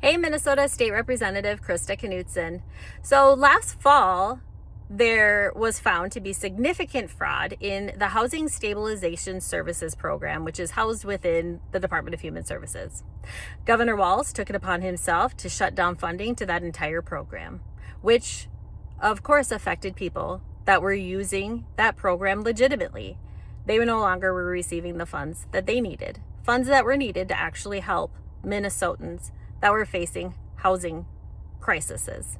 Hey, Minnesota State Representative Krista Knutson. So last fall, there was found to be significant fraud in the Housing Stabilization Services Program, which is housed within the Department of Human Services. Governor Walz took it upon himself to shut down funding to that entire program, which of course affected people that were using that program legitimately. They no longer were receiving the funds that they needed, funds that were needed to actually help Minnesotans that were facing housing crises.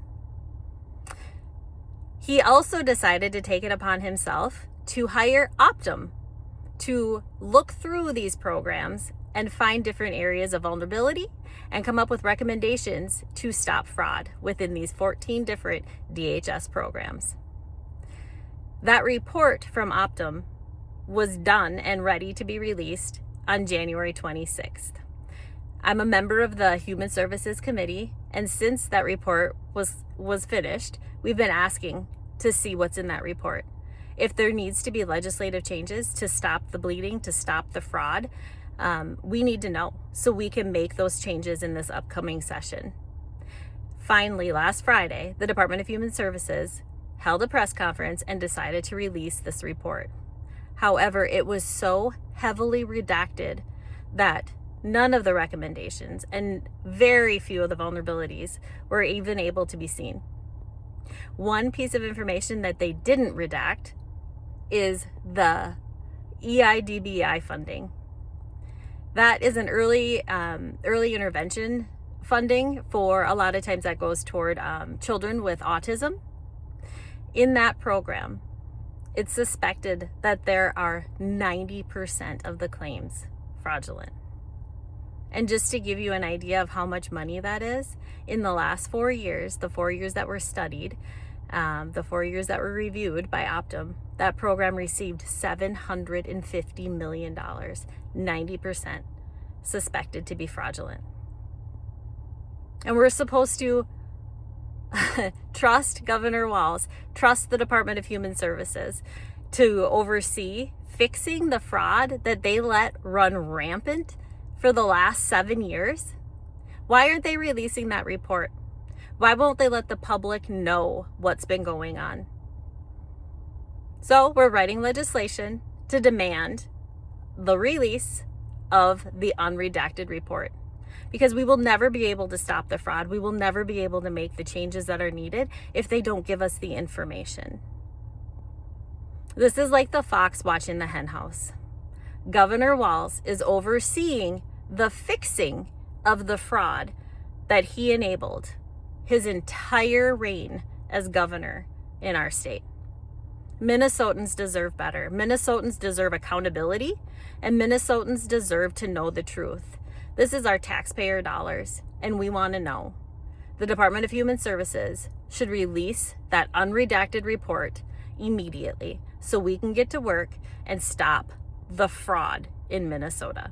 He also decided to take it upon himself to hire Optum to look through these programs and find different areas of vulnerability and come up with recommendations to stop fraud within these 14 different DHS programs. That report from Optum was done and ready to be released on January 26th. I'm a member of the Human Services Committee, and since that report was finished, we've been asking to see what's in that report. If there needs to be legislative changes to stop the bleeding, to stop the fraud, we need to know so we can make those changes in this upcoming session. Finally, last Friday, the Department of Human Services held a press conference and decided to release this report. However, it was so heavily redacted that none of the recommendations and very few of the vulnerabilities were even able to be seen. One piece of information that they didn't redact is the EIDBI funding. That is an early intervention funding for a lot of times that goes toward children with autism. In that program, it's suspected that there are 90% of the claims fraudulent. And just to give you an idea of how much money that is, in the last 4 years, the 4 years that were studied, the 4 years that were reviewed by Optum, that program received $750 million, 90% suspected to be fraudulent. And we're supposed to trust Governor Walz, trust the Department of Human Services to oversee fixing the fraud that they let run rampant for the last 7 years. Why aren't they releasing that report? Why won't they let the public know what's been going on? So we're writing legislation to demand the release of the unredacted report, because we will never be able to stop the fraud. We will never be able to make the changes that are needed if they don't give us the information. This is like the fox watching the henhouse. Governor Walz is overseeing the fixing of the fraud that he enabled his entire reign as governor in our state. Minnesotans deserve better. Minnesotans deserve accountability, and Minnesotans deserve to know the truth. This is our taxpayer dollars, and we want to know. The Department of Human Services should release that unredacted report immediately so we can get to work and stop the fraud in Minnesota.